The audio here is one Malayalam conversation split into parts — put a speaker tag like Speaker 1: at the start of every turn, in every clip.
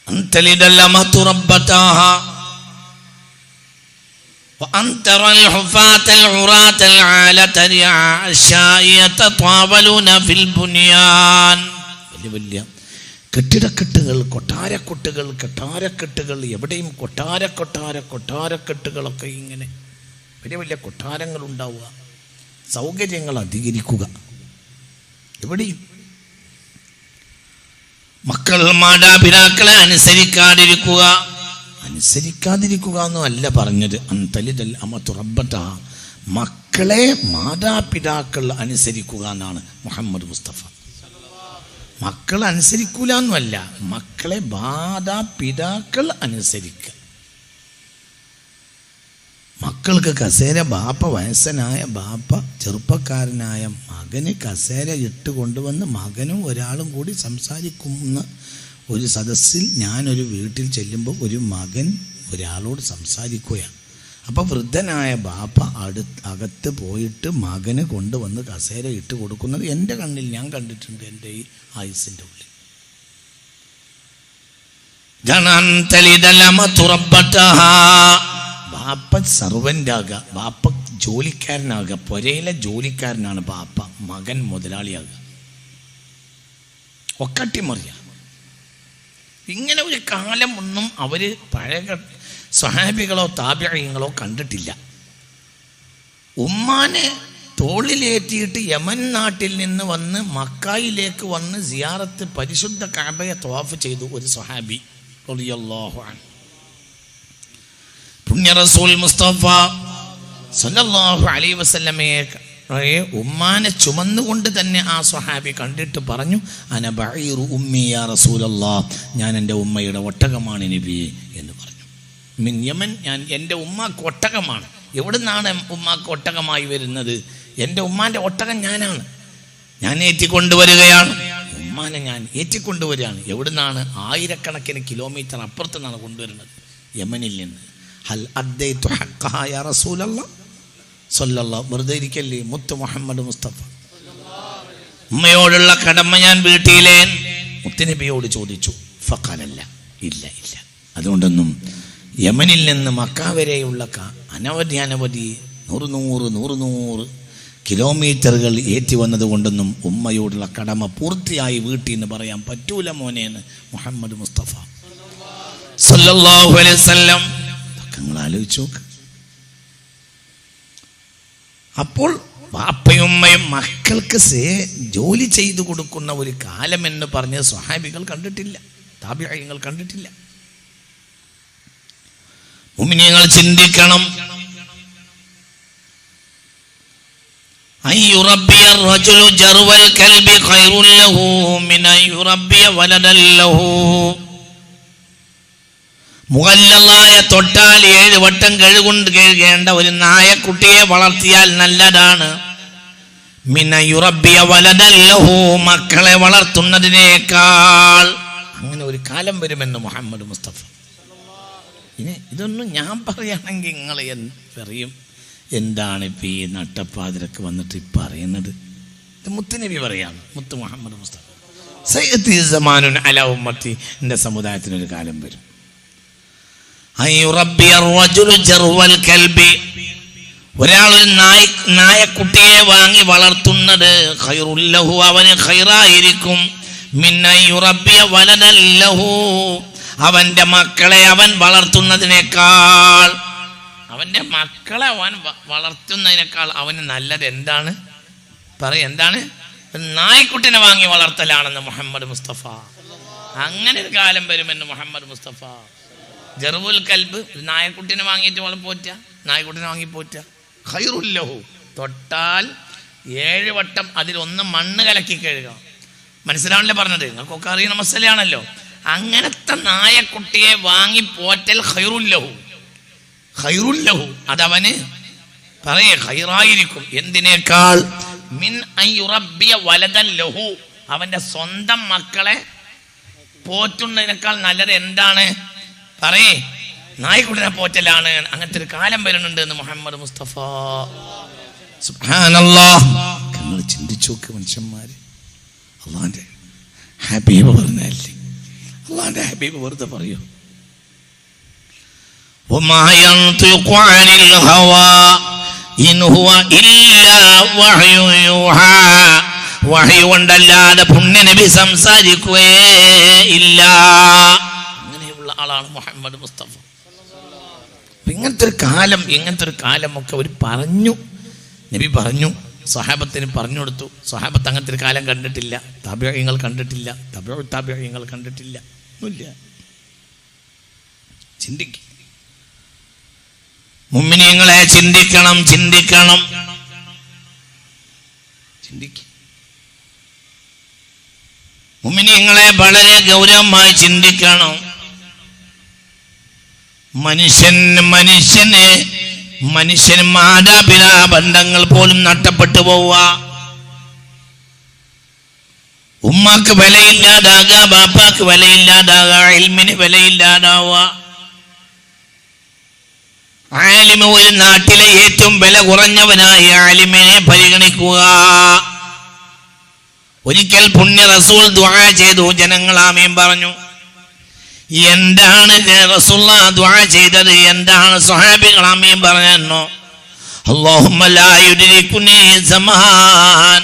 Speaker 1: അൻതലിദൽ അമതു റബ്ബതാഹാ وأنتر الحفاة العراة العالة العشاء يتطاولون في البنيان. വലിയ കെട്ടിടക്കെട്ടുകൾ, കൊട്ടാരക്കെട്ടുകൾ, എവിടെയും കൊട്ടാരക്കെട്ടുകളൊക്കെ ഇങ്ങനെ വലിയ വലിയ കൊട്ടാരങ്ങൾ ഉണ്ടാവുക, സൗകര്യങ്ങൾ അധികരിക്കുക. എവിടെയും മക്കൾ മാതാപിതാക്കളെ അനുസരിക്കാതിരിക്കുക എന്നും അല്ല പറഞ്ഞത്. അൻതലിദൽ അമതു റബ്ബതാ, മക്കളെ മാതാപിതാക്കൾ അനുസരിക്കുക എന്നാണ് മുഹമ്മദ് മുസ്തഫ. മക്കൾ അനുസരിക്കൂല എന്നല്ല, മക്കളെ മാതാപിതാക്കൾ അനുസരിക്കുക. മക്കൾക്ക് കസേര, വയസ്സനായ ബാപ്പ ചെറുപ്പക്കാരനായ മകന് കസേര ഇട്ട് കൊണ്ടുവന്ന് മകനും ഒരാളും കൂടി സംസാരിക്കുന്ന ഒരു സദസ്സിൽ ഞാനൊരു വീട്ടിൽ ചെല്ലുമ്പോൾ ഒരു മകൻ ഒരാളോട് സംസാരിക്കുകയാണ്. അപ്പോൾ വൃദ്ധനായ ബാപ്പ അകത്ത് പോയിട്ട് മകന് കൊണ്ടുവന്ന് കസേര ഇട്ട് കൊടുക്കുന്നത് എൻ്റെ കണ്ണിൽ ഞാൻ കണ്ടിട്ടുണ്ട്, എൻ്റെ ഈ ആയുസിൻ്റെ ഉള്ളിൽ. ബാപ്പ സർവൻ്റാകുക, ബാപ്പ ജോലിക്കാരനാകുക, പുരയിലെ ജോലിക്കാരനാണ് ബാപ്പ, മകൻ മുതലാളിയാകുക, ഒക്കട്ടിമറിയ. ഇങ്ങനെ ഒരു കാലം ഒന്നും അവർ പഴയ സ്വഹാബികളോ താബിഈങ്ങളോ കണ്ടിട്ടില്ല. ഉമ്മാനെ തോളിലേറ്റിയിട്ട് യമൻ നാട്ടിൽ നിന്ന് വന്ന് മക്കായിലേക്ക് വന്ന് സിയാറത്ത് പരിശുദ്ധ കഅബയെ തവാഫ് ചെയ്തു ഒരു സ്വഹാബി റളിയല്ലാഹു അൻഹു. പുണ്യ റസൂൽ മുസ്തഫ സല്ലല്ലാഹു അലൈഹി വസല്ലമയെ ഉമ്മാനെ ചുമന്നുകൊണ്ട് തന്നെ ആ സ്വഹാബി കണ്ടിട്ട് പറഞ്ഞു, അന ബഈറു ഉമ്മി യാ റസൂലല്ലാഹ്, ഞാൻ എൻ്റെ ഉമ്മയുടെ ഒട്ടകമാണ് നബിയെ എന്ന് പറഞ്ഞു. മിൻ യമൻ, ഞാൻ എൻ്റെ ഉമ്മാക്ക് ഒട്ടകമാണ്. എവിടുന്നാണ് ഉമ്മാക്ക് ഒട്ടകമായി വരുന്നത്? എൻ്റെ ഉമ്മാൻ്റെ ഒട്ടകം ഞാനാണ്, ഞാൻ ഏറ്റിക്കൊണ്ടുവരികയാണ്. ഉമ്മാനെ ഞാൻ ഏറ്റിക്കൊണ്ടുവരികയാണ്. എവിടുന്നാണ്? ആയിരക്കണക്കിന് കിലോമീറ്റർ അപ്പുറത്ത് നിന്നാണ് കൊണ്ടുവരുന്നത്, യമനിൽ നിന്ന്. ഹൽ അദ്ദൈതു ഹഖ്ഖഹാ യാ റസൂലല്ലാഹ് സല്ലല്ലാഹു, വെറുതെ ഇരിക്കല്ലേ മുത്ത് മുഹമ്മദ് മുസ്തഫ. ഉമ്മയോടുള്ള കടമ ഞാൻ വീട്ടിയിലേ? മുത്തുനബിയോട് ചോദിച്ചു. ഫഖാലല്ല, ഇല്ല. അതുകൊണ്ടൊന്നും യമനിൽ നിന്ന് മക്ക വരെയുള്ള അനവധി 100 കിലോമീറ്ററുകൾ ഏറ്റി വന്നത് കൊണ്ടൊന്നും ഉമ്മയോടുള്ള കടമ പൂർത്തിയായി വീട്ടിൽ എന്ന് പറയാൻ പറ്റൂല മോനെ എന്ന് മുഹമ്മദ് മുസ്തഫ സല്ലല്ലാഹു അലൈഹി വസല്ലം. നിങ്ങൾ ആലോചിച്ച് നോക്ക്. അപ്പോൾ ബാപ്പയും ഉമ്മയും മക്കൾക്ക് ജോലി ചെയ്തു കൊടുക്കുന്ന ഒരു കാലം എന്ന് പറഞ്ഞ സ്വഹാബികൾ കണ്ടിട്ടില്ല, താബിഈങ്ങൾ കണ്ടിട്ടില്ല. മുഅ്മിനീങ്ങൾ ചിന്തിക്കണം. അയ്യുറബ്ബിയ റജുലു ജർവൽ കൽബി ഖൈറുൻ ലഹു മിൻ അയ്യുറബ്ബിയ വലദൻ ലഹു. മുഗല്ലലായ തൊട്ടാൽ 7 വട്ടം കഴുകേണ്ട ഒരു നായക്കുട്ടിയെ വളർത്തിയാൽ നല്ലതാണ്. മിൻ അയ്യുറബ്ബിയ വലദൻ ലഹു, മക്കളെ വളർത്തുന്നതിനേക്കാൾ. അങ്ങനെ ഒരു കാലം വരുമെന്ന് മുഹമ്മദ് മുസ്തഫ. ഇനി ഇതൊന്നും ഞാൻ പറയുകയാണെങ്കിൽ നിങ്ങൾ പറയും, എന്താണ് ഇപ്പം ഈ നട്ടപ്പാതിരക്ക് വന്നിട്ട് ഇപ്പം പറയുന്നത്? ഇത് മുത്തുനബി പറയാണ്, മുത്ത് മുഹമ്മദ് മുസ്തഫ. സയ്യദി സമാനുൻ അലാ ഉമ്മത്തി, എൻ്റെ സമുദായത്തിനൊരു കാലം വരും. ഒരാൾ ഒരു നായക്കുട്ടിയെ വാങ്ങി വളർത്തുന്നത് ഖൈറുൽ ലഹു, അവന് ഖൈറായിരിക്കും. മിൻ അയ്യുറബ്ബിയ വലദൻ ലഹു, അവന്റെ മക്കളെ അവൻ വളർത്തുന്നതിനേക്കാൾ, അവന്റെ മക്കളെ അവൻ വളർത്തുന്നതിനേക്കാൾ അവന് നല്ലത് എന്താണ്? എന്താണ്? നായ്ക്കുട്ടിനെ വാങ്ങി വളർത്തലാണെന്ന് മുഹമ്മദ് മുസ്തഫ. അങ്ങനെ ഒരു കാലം വരുമെന്ന് മുഹമ്മദ് മുസ്തഫ. ജർവുൽ കൽബ്, ഒരു നായക്കുട്ടിനെ വാങ്ങിയിട്ട് പോറ്റുക, നായ്ക്കുട്ടിനെ വാങ്ങി പോറ്റുക. ഖൈറുൽ ലഹു, തൊട്ടാൽ 7 വട്ടം അതിലൊന്ന് മണ്ണ് കലക്കി കഴുകാം. മനസ്സിലാണല്ലേ പറഞ്ഞത്? നിങ്ങൾക്കൊക്കെ അറിയുന്ന മസലയാണല്ലോ. അങ്ങനത്തെ നായക്കുട്ടിയെ വാങ്ങി പോറ്റൽ ഖൈറുൽ ലഹു, അതവന് ഖൈറായിരിക്കും. എന്തിനേക്കാൾ? മിൻ അയ്യുറബ്ബിയ വലദൻ ലഹു, അവന്റെ സ്വന്തം മക്കളെ പോറ്റുന്നതിനേക്കാൾ നല്ലത് എന്താണ്? നായ്ക്കുട്ടിനെ പോറ്റലാണ്. അങ്ങനത്തെ ഒരു കാലം വരുന്നുണ്ട് എന്ന് മുഹമ്മദ് മുസ്തഫ. സുബ്ഹാനല്ലാഹ്. നിങ്ങൾ ചിന്തിച്ചു നോക്ക് മനുഷ്യന്മാര്. അള്ളാന്റെ ഹബീബ് പറഞ്ഞല്ലേ, അള്ളാന്റെ ഹബീബ് വെറുതെ പറയൂ. വഹി കൊണ്ടല്ലാതെ പുണ്യ നബി സംസാരിക്കുകയേ ഇല്ല. അങ്ങനെയുള്ള ആളാണ് മുഹമ്മദ് മുസ്തഫ. ഇങ്ങനത്തെ ഒരു കാലമൊക്കെ അവർ പറഞ്ഞു, നബി പറഞ്ഞു, സ്വഹാബത്തിന് പറഞ്ഞു കൊടുത്തു. സ്വഹാബത്ത് അങ്ങനത്തെ ഒരു കാലം കണ്ടിട്ടില്ല, താബിഈങ്ങൾ കണ്ടിട്ടില്ല, താബിഈങ്ങൾ കണ്ടിട്ടില്ല, ഒന്നുമില്ല. ചിന്തിക്കും മുഅ്മിനീങ്ങളെ, ചിന്തിക്കണം. മുഅ്മിനീങ്ങളെ വളരെ ഗൗരവമായി ചിന്തിക്കണം. മനുഷ്യന് മാതാപിതാ ബന്ധങ്ങൾ പോലും നഷ്ടപ്പെട്ടു പോവുക, ഉമ്മാക്ക് വിലയില്ലാതാകുക, ബാപ്പാക്ക് വിലയില്ലാതാകുക, ഇൽമിന് വിലയില്ലാതാവുക. ആലിമ് ഒരു നാട്ടിലെ ഏറ്റവും വില കുറഞ്ഞവനായി ആലിമിനെ പരിഗണിക്കുക. ഒരിക്കൽ പുണ്യ റസൂൽ ദുആ ചെയ്തു, ജനങ്ങൾ ആമീൻ പറഞ്ഞു. എന്താണ് റസൂലുള്ളാഹി ദുആ ചെയ്തത്? എന്താണ് സ്വഹാബികൾ ആമീൻ പറഞ്ഞോ? അല്ലാഹുമ്മ ലാ യുദ്രികുനി സമാൻ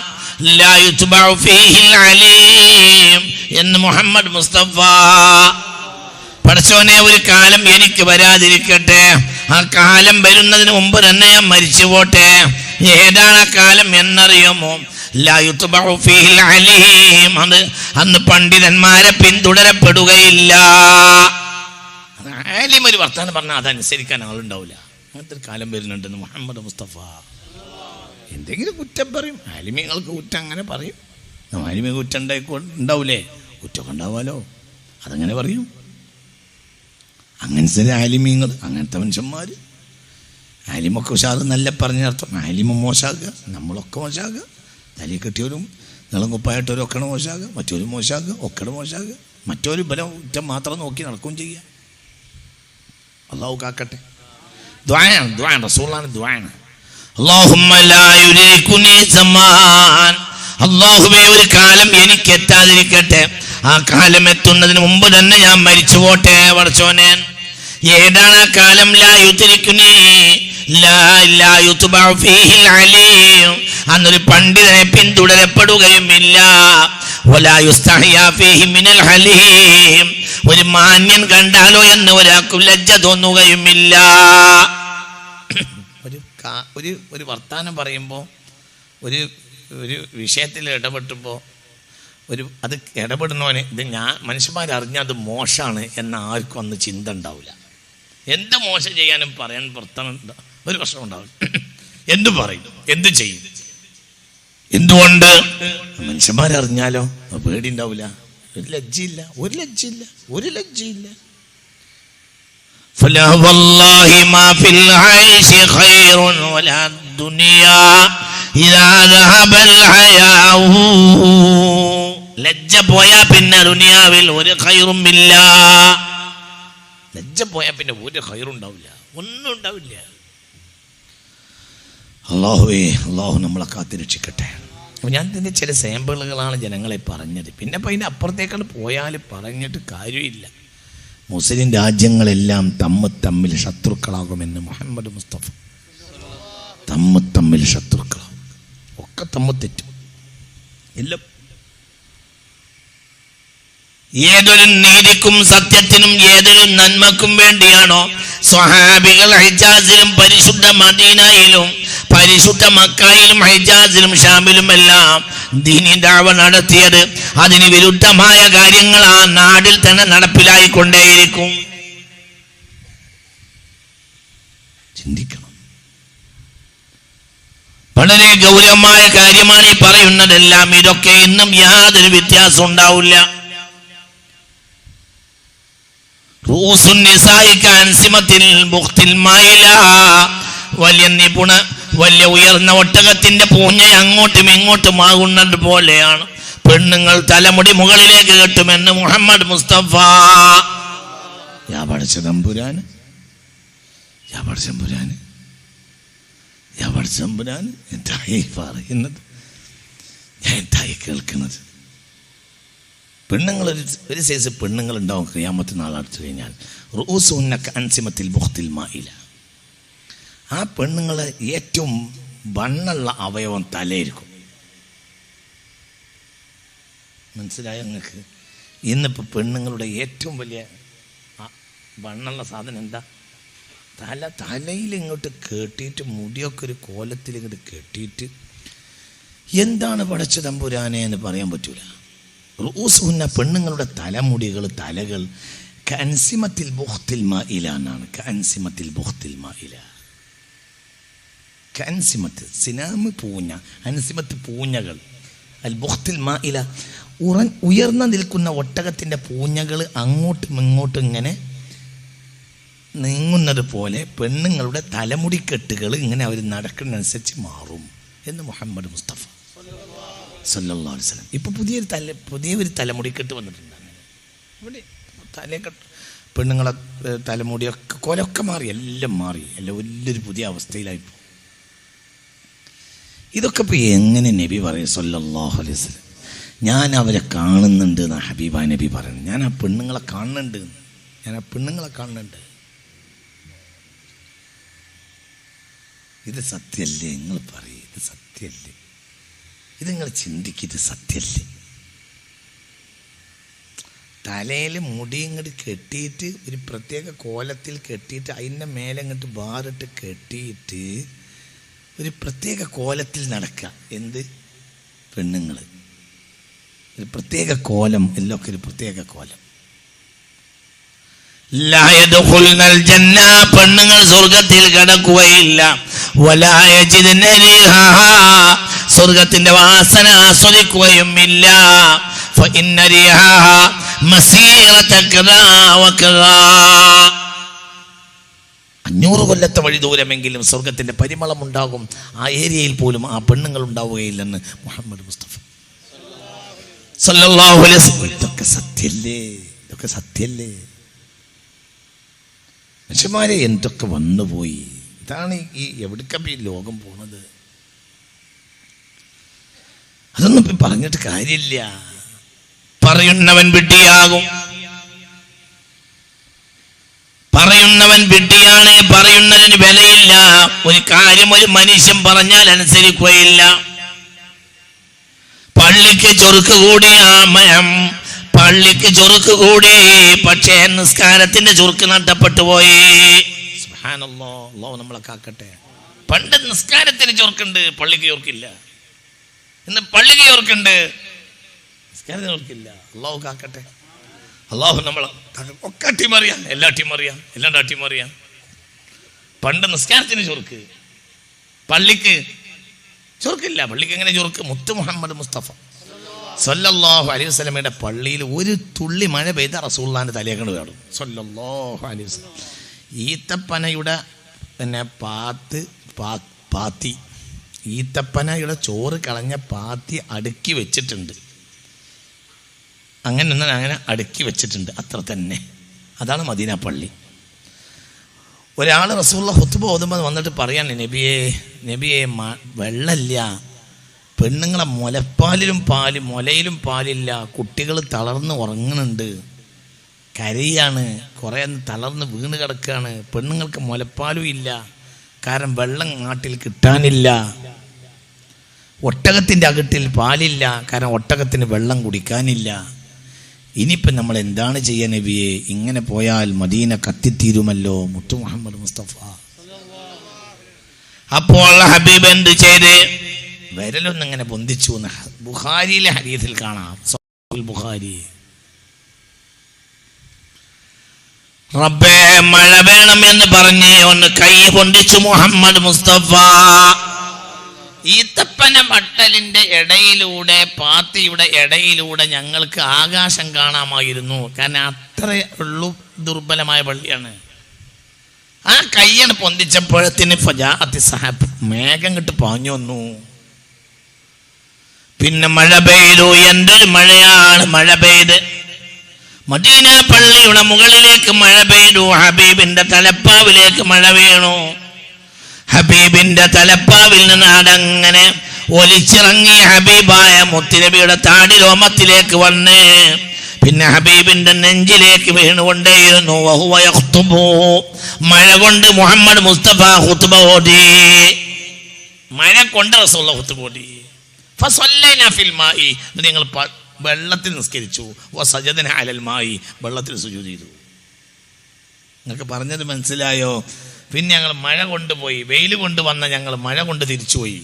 Speaker 1: ലാ യുത്ബഉ ഫീഹിൽ അലീം എന്ന് മുഹമ്മദ് മുസ്തഫ. പടച്ചോനെ, ഒരു കാലം എനിക്ക് വരാതിരിക്കട്ടെ, ആ കാലം വരുന്നതിന് മുമ്പ് തന്നെ ഞാൻ മരിച്ചു പോട്ടെ. ഏതാണ് ആ കാലം എന്നറിയുമോ? ലാ യുത്ബഉ ഫീഹിൽ അലീം. അത് അന്ന് പണ്ഡിതന്മാരെ പിന്തുടരപ്പെടുകയില്ല. ആലിം ഒരു വർത്താനം പറഞ്ഞാൽ അതനുസരിക്കാൻ ആളുണ്ടാവില്ല. അങ്ങനത്തെ ഒരു കാലം വരുന്നുണ്ടെന്ന് മുഹമ്മദ് മുസ്തഫ. എന്തെങ്കിലും കുറ്റം പറയും, ആലിമീങ്ങൾക്ക് കുറ്റം അങ്ങനെ പറയും. ആലിമീ കുറ്റം ഉണ്ടാവൂലേ? കുറ്റമൊക്കെ ഉണ്ടാവാലോ, അതങ്ങനെ പറയും. അങ്ങനത്തെ ആലിമീങ്ങൾ, അങ്ങനത്തെ മനുഷ്യന്മാർ. ആലിമൊക്കെ ഉഷാറ് നല്ല പറഞ്ഞർത്ഥം. ആലിമ മോശമാകുക, നമ്മളൊക്കെ മോശമാകുക. തലയിൽ കെട്ടിയവരും നിളം കുപ്പായിട്ടവരും ഒക്കെ മോശമാകുക, മറ്റൊരു മോശമാകുക, ഒക്കെ മോശമാകുക. മറ്റൊരു ബലം കുറ്റം മാത്രം നോക്കി നടക്കുകയും ചെയ്യുക. അള്ളാഹു കാക്കട്ടെ. ദുആയാണ് റസൂലുള്ളാഹിന്റെ ദുആയാണ്. അല്ലാഹുമ്മ ലാ യുദ്രികുനി സമാൻ. അല്ലാഹുവേ, ഒരു കാലം എനിക്ക് എത്താതിരിക്കട്ടെ, ആ കാലം എത്തുന്നതിന് മുമ്പ് തന്നെ ഞാൻ മരിച്ചു പോട്ടെ പടച്ചോനെ. ഏതാണ് ആ കാലം? ലാ യുദ്രികുനി ലാ യുത്ബഉ ഫീഹിൽ അലീം. അന്നൊരു പണ്ഡിതനെ പിന്തുടരപ്പെടുകയുമില്ല. വലാ യുസ്തഹിയാ ഫീഹി മിനൽ ഹലീം. ഒരു മാന്യൻ കണ്ടാലോ എന്ന് ഒരാൾക്കും ലജ്ജ തോന്നുകയുമില്ല. ഒരു വർത്താനം പറയുമ്പോൾ, ഒരു വിഷയത്തിൽ ഇടപെട്ടുമ്പോൾ അത് ഇടപെടുന്നവന് ഇത് മനുഷ്യന്മാരറിഞ്ഞാൽ അത് മോശമാണ് എന്ന ആർക്കും അന്ന് ചിന്ത ഉണ്ടാവില്ല. എന്ത് മോശം ചെയ്യാനും പറയാൻ പുറത്താണ് ഒരു പ്രശ്നം ഉണ്ടാവില്ല. എന്തു പറയും, എന്തു ചെയ്യും? എന്തുകൊണ്ട്? മനുഷ്യന്മാരറിഞ്ഞാലോ പേടി ഉണ്ടാവില്ല, ഒരു ലജ്ജയില്ല. فلا والله ما في العيش خير ولا الدنيا إذا ذهب الحياء. ലജ്ജ പോയാ പിന്നെ ദുനിയാവിൽ ഒരു ഖൈറും ഇല്ല. ലജ്ജ പോയാ പിന്നെ ഒരു ഖൈറും ഉണ്ടാവില്ല, ഒന്നും ഉണ്ടാവില്ല. അള്ളാഹു നമ്മളെ കാത്തിരക്ഷിക്കട്ടെ. അപ്പോൾ ഞാൻ ഇതിൻ്റെ ചില സാമ്പിളുകളാണ് ജനങ്ങളെ പറഞ്ഞത്. പിന്നെ ഇപ്പം അതിൻ്റെ അപ്പുറത്തേക്കാണ് പോയാൽ പറഞ്ഞിട്ട് കാര്യമില്ല. മുസ്ലിം രാജ്യങ്ങളെല്ലാം തമ്മിൽ ശത്രുക്കളാകുമെന്ന് മുഹമ്മദ് മുസ്തഫ. തമ്മിൽ ശത്രുക്കളാകും, ഒക്കെ തെറ്റും എല്ലാം. ഏതൊരു നീതിക്കും സത്യത്തിനും ഏതൊരു നന്മക്കും വേണ്ടിയാണോ സ്വഹാബികൾ ഹിജാസിലും പരിശുദ്ധ മദീനയിലും പരിശുദ്ധ മക്കയിലും ഹിജാസിലും ഷാമിലും എല്ലാം ദീനി ദഅവ നടത്തിയത്, അതിന് വിരുദ്ധമായ കാര്യങ്ങൾ ആ നാടിൽ തന്നെ നടപ്പിലായിക്കൊണ്ടേയിരിക്കും. ചിന്തിക്കണം. വളരെ ഗൗരവമായ കാര്യമാണ് ഈ പറയുന്നതെല്ലാം. ഇതൊക്കെ ഇന്നും യാതൊരു വ്യത്യാസം ഉണ്ടാവില്ല. വലിയ ഉയർന്ന ഒട്ടകത്തിന്റെ പൂഞ്ഞ അങ്ങോട്ടും ഇങ്ങോട്ടും ആകുന്നത് പോലെയാണ്. പെണ്ണുങ്ങൾ തലമുടി മുകളിലേക്ക് കെട്ടുമെന്ന് മുഹമ്മദ് മുസ്തഫ. തമ്പുരാന് എന്തായി പറയുന്നത്, ഞാൻ എന്തായി കേൾക്കുന്നത്? പെണ്ണുങ്ങൾ ഒരു സൈസ് പെണ്ണുങ്ങളുണ്ടാവും ഖിയാമത്ത് നാളടുത്തു കഴിഞ്ഞാൽ. റൂസുന്ന കഅൻസിമത്തിൽ ബുഖ്തിൽ മാഇല. ആ പെണ്ണുങ്ങൾ ഏറ്റവും വണ്ണുള്ള അവയവം തലയിരിക്കും. മനസ്സിലായോ നിങ്ങൾക്ക്? ഇന്നിപ്പോൾ പെണ്ണുങ്ങളുടെ ഏറ്റവും വലിയ വണ്ണുള്ള സാധനം എന്താ? തലയിൽ ഇങ്ങോട്ട് കെട്ടിയിട്ട് മുടിയൊക്കെ ഒരു കോലത്തിൽ ഇങ്ങോട്ട് കെട്ടിയിട്ട് എന്താണ് പടച്ച തമ്പുരാനെ എന്ന് പറയാൻ പറ്റൂല. റൂസുന്ന പെണ്ണുങ്ങളുടെ തലമുടികൾ, തലകൾ കഅൻസിമത്തിൽ ബുഖ്തിൽ മാഇല എന്നാണ്. കഅൻസിമത്തിൽ ബുഖ്തിൽ മാഇല. കഅൻസിമത്ത് സിനാമ് പൂഞ്ഞ, അൻസിമത്ത് പൂഞ്ഞകൾ, അൽ ബുഖ്തിൽ മാഇല ഉയർന്നു നിൽക്കുന്ന ഒട്ടകത്തിൻ്റെ പൂഞ്ഞകൾ അങ്ങോട്ടും ഇങ്ങോട്ടും ഇങ്ങനെ നീങ്ങുന്നത് പോലെ പെണ്ണുങ്ങളുടെ തലമുടിക്കെട്ടുകൾ ഇങ്ങനെ അവർ നടക്കുന്നതനുസരിച്ച് മാറും എന്ന് മുഹമ്മദ് മുസ്തഫ സല്ലല്ലാഹു അലൈഹി വസല്ലം. ഇപ്പോൾ പുതിയൊരു തലമുടിക്കെട്ട് വന്നിട്ടുണ്ട്. ഇവിടെ തലക്കെട്ട് പെണ്ണുങ്ങളെ തലമുടിയൊക്കെ കോലൊക്കെ മാറി, എല്ലാം മാറി, എല്ലാം വലിയൊരു പുതിയ അവസ്ഥയിലായിപ്പോൾ. ഇതൊക്കെ ഇപ്പോൾ എങ്ങനെ നബി പറയും സല്ലല്ലാഹു അലൈഹി വസല്ലം? ഞാൻ അവരെ കാണുന്നുണ്ട് എന്നാണ് ഹബീബ നബി പറയുന്നത്. ഞാൻ ആ പെണ്ണുങ്ങളെ കാണുന്നുണ്ട്. ഇത് സത്യമല്ലേ? നിങ്ങൾ പറയും, ഇത് സത്യമല്ലേ? ഇത് നിങ്ങൾ ചിന്തിക്കുക, ഇത് സത്യമല്ലേ? തലയിൽ മുടി ഇങ്ങോട്ട് കെട്ടിയിട്ട് ഒരു പ്രത്യേക കോലത്തിൽ കെട്ടിയിട്ട് അതിൻ്റെ മേലെ ഇങ്ങോട്ട് ബാറിട്ട് കെട്ടിയിട്ട് ഒരു പ്രത്യേക കോലത്തിൽ നടക്കുക. എന്ത്? പെണ്ണുങ്ങൾ ഒരു പ്രത്യേക കോലം, എല്ലൊക്കെ ഒരു പ്രത്യേക കോലം. ലാ യദ്ഖുൽനൽ ജന്ന, പെണ്ണുങ്ങൾ സ്വർഗ്ഗത്തിൽ കടക്കുകയില്ല. വലാ യജിദ്ന റിഹാ, സ്വർഗ്ഗത്തിന്റെ വാസന ആസ്വദിക്കുകയും ഇല്ല. ഫഇന്ന റിഹാ മസീറത കദാ വകദാ, 500 കൊല്ലത്തെ വഴി ദൂരമെങ്കിലും സ്വർഗത്തിന്റെ പരിമളം ഉണ്ടാകും. ആ ഏരിയയിൽ പോലും ആ പെണ്ണുങ്ങൾ ഉണ്ടാവുകയില്ലെന്ന് മുഹമ്മദ് മുസ്തഫ സല്ലല്ലാഹു അലൈഹി വസല്ലം. ഇതൊക്കെ സത്യല്ലേ? മനുഷ്യന്മാരെ എന്തൊക്കെ വന്നുപോയി. ഇതാണ് ഈ എവിടേക്കപ്പം ഈ ലോകം പോണത്? അതൊന്നും ഇപ്പം പറഞ്ഞിട്ട് കാര്യമില്ല. പറയുന്നവൻ വിഡ്ഢിയാകും. പറയുന്നവൻ വിഡ്ഢിയാണ്. പറയുന്നതിന് വിലയില്ല. ഒരു കാര്യം ഒരു മനുഷ്യൻ പറഞ്ഞാൽ അനുസരിക്കുകയില്ല. പള്ളിക്ക് ചൊറുക്ക് കൂടി, പള്ളിക്ക് ചൊറുക്ക് കൂടി, പക്ഷേ നിസ്കാരത്തിന്റെ ചുറുക്ക് നഷ്ടപ്പെട്ടു പോയി. സുബ്ഹാനല്ലാഹ്, അല്ലാഹു നമ്മളെ കാക്കട്ടെ. പണ്ട് നിസ്കാരത്തിന് ചൊറുക്കുണ്ട്, പള്ളിക്ക് ചൊറുക്കില്ല. ഇന്ന് പള്ളിക്ക് ചൊറുക്കുണ്ട്, നിസ്കാരത്തിന് ചൊറുക്കില്ല. അല്ലാഹു കാക്കട്ടെ. അല്ലാഹു നമ്മളെ ഒക്കെ ടീം അറിയാം, എല്ലാ ടീം അറിയാം. പണ്ട് നിസ്കാരത്തിന് ചൊറുക്ക്, പള്ളിക്ക് ചൊറുക്കില്ല. പള്ളിക്ക് എങ്ങനെ ചൊറുക്ക്? മുത്ത് മുഹമ്മദ് മുസ്തഫ സല്ലല്ലാഹു അലൈഹി വസല്ലമയുടെ പള്ളിയിൽ ഒരു തുള്ളി മഴ പെയ്ത റസൂലുള്ളാഹിന്റെ തലയേക്കണ്ട് വീഴും സല്ലല്ലാഹു അലൈഹി വസല്ലം. ഈത്തപ്പനയുടെ പിന്നെ പാത്തി, ഈത്തപ്പനയുടെ ചോറ് കളഞ്ഞ പാത്തി അടുക്കി വെച്ചിട്ടുണ്ട്. അങ്ങനെ അടുക്കി വെച്ചിട്ടുണ്ട്. അത്ര തന്നെ. അതാണ് മദീന പള്ളി. ഒരാൾ റസൂലുള്ളാഹി ഖുത്ബ ഓതുമ്പോൾ വന്നിട്ട് പറയാണ്, നബിയെ വെള്ളമില്ല, പെണ്ണുങ്ങളെ മുലയിലും പാലില്ല, കുട്ടികൾ തളർന്ന് ഉറങ്ങുന്നുണ്ട്, കരയാണ്, കുറേ തളർന്ന് വീണ് കിടക്കുകയാണ്, പെണ്ണുങ്ങൾക്ക് മുലപ്പാലും ഇല്ല, കാരണം വെള്ളം നാട്ടിൽ കിട്ടാനില്ല. ഒട്ടകത്തിൻ്റെ അകട്ടിൽ പാലില്ല, കാരണം ഒട്ടകത്തിന് വെള്ളം കുടിക്കാനില്ല. ഇനിയിപ്പം നമ്മൾ എന്താണ് ചെയ്യുക നബിയെ? ഇങ്ങനെ പോയാൽ മദീന കത്തിത്തീരുമല്ലോ. മുത്തു മുഹമ്മദ് മുസ്തഫ. അപ്പോൾ ഹബീബ് എന്ത് ചെയ്ത്? വിരലൊന്നിങ്ങനെ പൊന്തിച്ചു. ബുഖാരിയിലെ ഹദീസിൽ കാണാം. ബുഖാരി, റബ്ബേ മഴ വേണം എന്ന് പറഞ്ഞ് ഒന്ന് കൈ പൊന്തിച്ചു മുഹമ്മദ് മുസ്തഫ. ഈത്തപ്പന മട്ടലിന്റെ ഇടയിലൂടെ, പാത്തിയുടെ ഇടയിലൂടെ ഞങ്ങൾക്ക് ആകാശം കാണാമായിരുന്നു. കാരണം അത്രേ ഉള്ളൂ, ദുർബലമായ പള്ളിയാണ്. ആ കയ്യാണ് പൊന്തിച്ചപ്പോഴത്തിന് ഫജാഅത്തി സഹബ്, മേഘം കിട്ട് പാഞ്ഞു വന്നു. പിന്നെ മഴ പെയ്തു. എന്തൊരു മഴയാണ് മഴ പെയ്ത്! മദീന പള്ളിയുടെ മുകളിലേക്ക് മഴ പെയ്തു. ഹബീബിന്റെ തലപ്പാവിലേക്ക് മഴ വീണു. ഹബീബിന്റെ തലപ്പാവിൽ നിന്ന് അതങ്ങനെ ഒലിച്ചിറങ്ങി ഹബീബായ മുത്തുനബിയുടെ താടി രോമത്തിലേക്ക് വന്ന് പിന്നെ ഹബീബിന്റെ നെഞ്ചിലേക്ക് വീണുകൊണ്ടേയിരുന്നു. വഹുവ യഖ്തുബു, മഴ കൊണ്ട് മുഹമ്മദ് മുസ്തഫ ഖുത്ബ ഓതി. മഴ കൊണ്ട് റസൂലുള്ളാഹി ഖുത്ബ ഓതി. ഫസല്ലൈനാ ഫിൽ മായി, നിങ്ങൾ വെള്ളത്തിൽ നിസ്കരിച്ചു. വസജദനാ അലൽ മായി, വെള്ളത്തിൽ സുജൂദ് ചെയ്തു. നിങ്ങൾക്ക് പറഞ്ഞത് മനസ്സിലായോ? പിന്നെ ഞങ്ങൾ മഴ കൊണ്ടുപോയി, വെയിൽ കൊണ്ടുവന്ന ഞങ്ങൾ മഴ കൊണ്ട് തിരിച്ചുപോയി.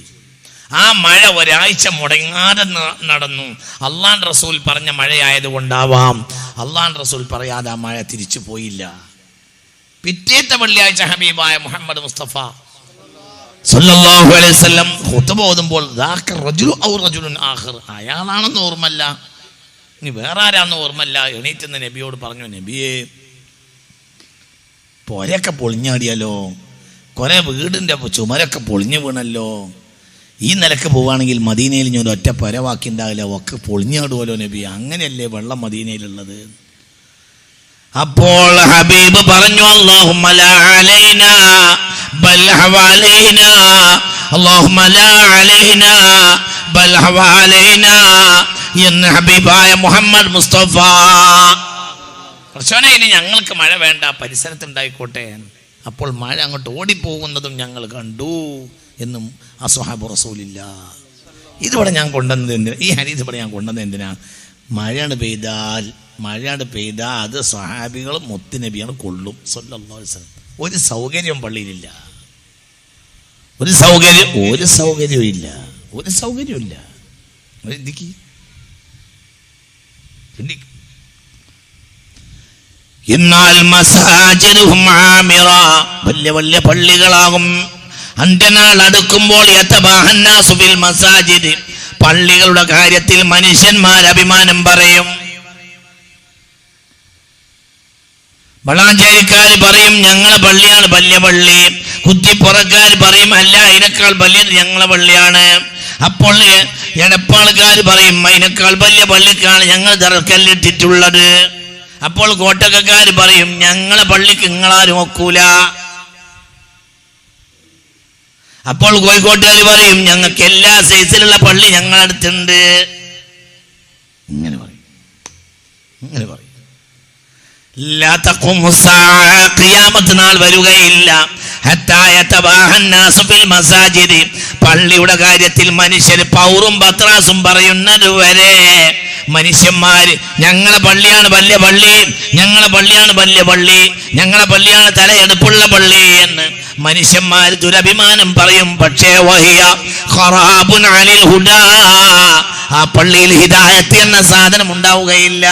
Speaker 1: ആ മഴ ഒരാഴ്ച മുടങ്ങാതെ നടന്നു. അള്ളാഹുവിന്റെ റസൂൽ പറഞ്ഞ മഴയായതുകൊണ്ടാവാം അള്ളാഹുവിന്റെ റസൂൽ പറയാതെ ആ മഴ തിരിച്ചു പോയില്ല. പിറ്റേത്തെ വെള്ളിയാഴ്ച ഹബീബായ മുഹമ്മദ് മുസ്തഫ സല്ലല്ലാഹു അലൈഹി വസല്ലം ഖുത്ബ ഓതുമ്പോൾ ദാക റജുലു ഔ റജുലുൻ ആഖിർ, അയാളാണെന്ന് ഓർമ്മല്ല, ഇനി വേറെ ആരാന്ന് ഓർമ്മല്ല. എണീറ്റെന്ന് നബിയോട് പറഞ്ഞു, നബിയെ പൊരയൊക്കെ പൊളിഞ്ഞാടിയല്ലോ, കുറെ വീടിൻ്റെ ചുമരൊക്കെ പൊളിഞ്ഞു വീണല്ലോ, ഈ നിലക്ക് പോവുകയാണെങ്കിൽ മദീനയിൽ ഞാൻ ഒറ്റ പരവാക്കി ഉണ്ടാവില്ല, ഒക്കെ പൊളിഞ്ഞാടുമല്ലോ നബി, അങ്ങനെയല്ലേ വെള്ളം മദീനയിലുള്ളത്. അപ്പോൾ ഹബീബ് പറഞ്ഞു, അല്ലാഹുമ്മ ലാ അലൈനാ ബൽ ഹവാലൈനാ, അല്ലാഹുമ്മ ലാ അലൈനാ ബൽ ഹവാലൈനാ എന്ന് ഹബീബായ മുഹമ്മദ് മുസ്തഫ. പ്രശ്നം ഇനി ഞങ്ങൾക്ക് മഴ വേണ്ട, പരിസരത്തുണ്ടായിക്കോട്ടെ. അപ്പോൾ മഴ അങ്ങോട്ട് ഓടിപ്പോകുന്നതും ഞങ്ങൾ കണ്ടു എന്നും ആ സ്വഹാബ് റസൂലില്ല. ഇതിവിടെ ഞാൻ കൊണ്ടുവന്നത് എന്തിനാ? ഈ ഹദീസ് ഇവിടെ ഞാൻ കൊണ്ടുവന്നത് എന്തിനാ? മഴയാണ് പെയ്താൽ അത് സ്വഹാബികൾ മുത്തുനബിയാണ് കൊള്ളും സല്ലല്ലാഹു അലൈഹി വസല്ലം. ഒരു സൗകര്യം പള്ളിയിലില്ല, ഒരു സൗകര്യവും ഇല്ല. എന്നാൽ മസാജിദുഹും ആമിറ, വലിയ വലിയ പള്ളികളാകും. അന്ത്യനാൾ അടുക്കുമ്പോൾ യതബാഹന്നാസു ഫിൽ മസാജിദ്, പള്ളികളുടെ കാര്യത്തിൽ മനുഷ്യന്മാർ അഭിമാനം പറയും. വളാഞ്ചേരിക്കാർ പറയും ഞങ്ങളെ പള്ളിയാണ് വലിയ പള്ളി, കുറ്റിപ്പുറക്കാർ പറയും അല്ല അതിനേക്കാൾ വലിയത് ഞങ്ങളെ പള്ളിയാണ്. അപ്പോൾ എടപ്പാൾക്കാർ പറയും അതിനേക്കാൾ വലിയ പള്ളിക്കാണ് ഞങ്ങൾ തറക്കല്ലിട്ടിട്ടുള്ളത്. അപ്പോൾ കോട്ടക്കക്കാർ പറയും ഞങ്ങളെ പള്ളിക്ക് നിങ്ങളാരും ഒക്കൂല. അപ്പോൾ കോഴിക്കോട്ടുകാർ പറയും ഞങ്ങൾക്ക് എല്ലാ സൈസിലുള്ള പള്ളി ഞങ്ങളടുത്തുണ്ട്. ഇങ്ങനെ പറയും. ഖിയാമത്ത് നാൾ വരുകയില്ല. പള്ളിയുടെ കാര്യത്തിൽ മനുഷ്യർ പൗറും പത്രാസും പറയുന്നത് വരെ മനുഷ്യന്മാര് ഞങ്ങളെ പള്ളിയാണ് വലിയ പള്ളി, ഞങ്ങളെ പള്ളിയാണ് വലിയ പള്ളി, ഞങ്ങളെ പള്ളിയാണ് തലയെടുപ്പുള്ള പള്ളി എന്ന് മനുഷ്യന്മാർ ദുരഭിമാനം പറയും. പക്ഷേ വഹിയ ഖറാബുൻ അനിൽ ഹുദാ, ആ പള്ളിയിൽ ഹിദായത്ത് എന്ന സാധനം ഉണ്ടാവുകയില്ല.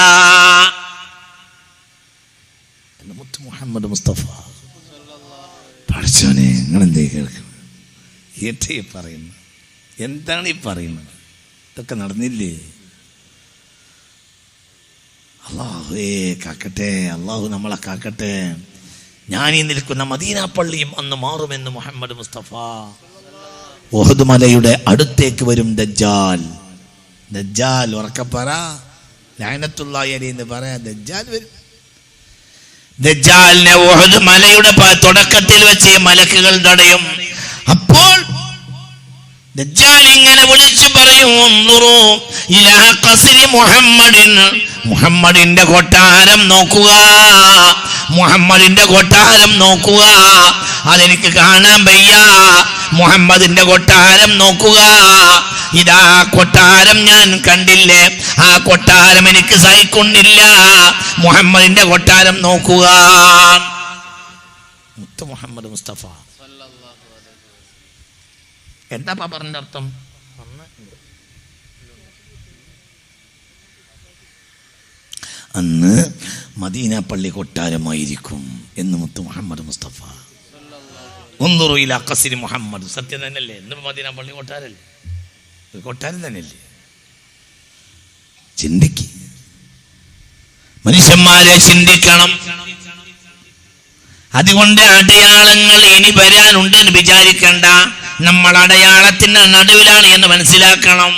Speaker 1: മുഹമ്മദ് മുസ്തഫ പഠിച്ചോനെ നിങ്ങളെന്തേ കേൾക്കുന്നത്? ഏറ്റേ പറയുന്നത് എന്താണ് ഈ പറയുന്നത്? ഇതൊക്കെ നടന്നില്ലേ? അല്ലാഹുവേ കാക്കട്ടെ, അല്ലാഹു നമ്മളെ കാക്കട്ടെ. ഞാൻ ഈ നിൽക്കുന്ന മദീന പള്ളിയും അന്ന് മാറുമെന്ന് മുഹമ്മദ് മുസ്തഫ. ഉഹദ് മലയുടെ അടുത്തേക്ക് വരും ദജ്ജാൽ ഉറക്കപ്പറ ലഅനത്തുല്ലാഹി അലൈഹി എന്ന് പറയാ. ദജ്ജാൽ വരും. ദജ്ജാലിനെ ഉഹദ് മലയുടെ തുടക്കത്തിൽ വെച്ച് മലക്കുകൾ തടയും. അപ്പോൾ ദജ്ജാൽ ഇങ്ങനെ വിളിച്ചു പറയും, ഇലാ ഖസ്രി മുഹമ്മദിൻ, മുഹമ്മദിന്റെ കൊട്ടാരം നോക്കുക, മുഹമ്മദിന്റെ കൊട്ടാരം നോക്കുക, അതെനിക്ക് കാണാൻ വയ്യ. മുഹമ്മദിന്റെ കൊട്ടാരം നോക്കുക, ഇതാ കൊട്ടാരം ഞാൻ കണ്ടില്ലേ, ആ കൊട്ടാരം എനിക്ക് സഹിക്കുന്നില്ല. മുഹമ്മദിന്റെ കൊട്ടാരം നോക്കുക. മുത്ത് മുഹമ്മദ് മുസ്തഫ എന്താ പറഞ്ഞ അർത്ഥം? അന്ന് മദീന പള്ളി കൊട്ടാരമായിരിക്കും എന്ന് മുത്ത് മുഹമ്മദ് മുസ്തഫ. ഉൻദുറു ഇലാ ഖസ്രി മുഹമ്മദ്. സത്യം തന്നെയല്ലേ? ഇന്ന് മദീന പള്ളി കൊട്ടാരല്ലേ? കൊട്ടാരം തന്നെയല്ലേ? ചിന്തിക്ക്, മനുഷ്യന്മാരെ ചിന്തിക്കണം. അതുകൊണ്ട് അടയാളങ്ങൾ ഇനി വരാനുണ്ടെന്ന് വിചാരിക്കണ്ട. നമ്മൾ അടയാളത്തിന്റെ നടുവിലാണ് എന്ന് മനസ്സിലാക്കണം.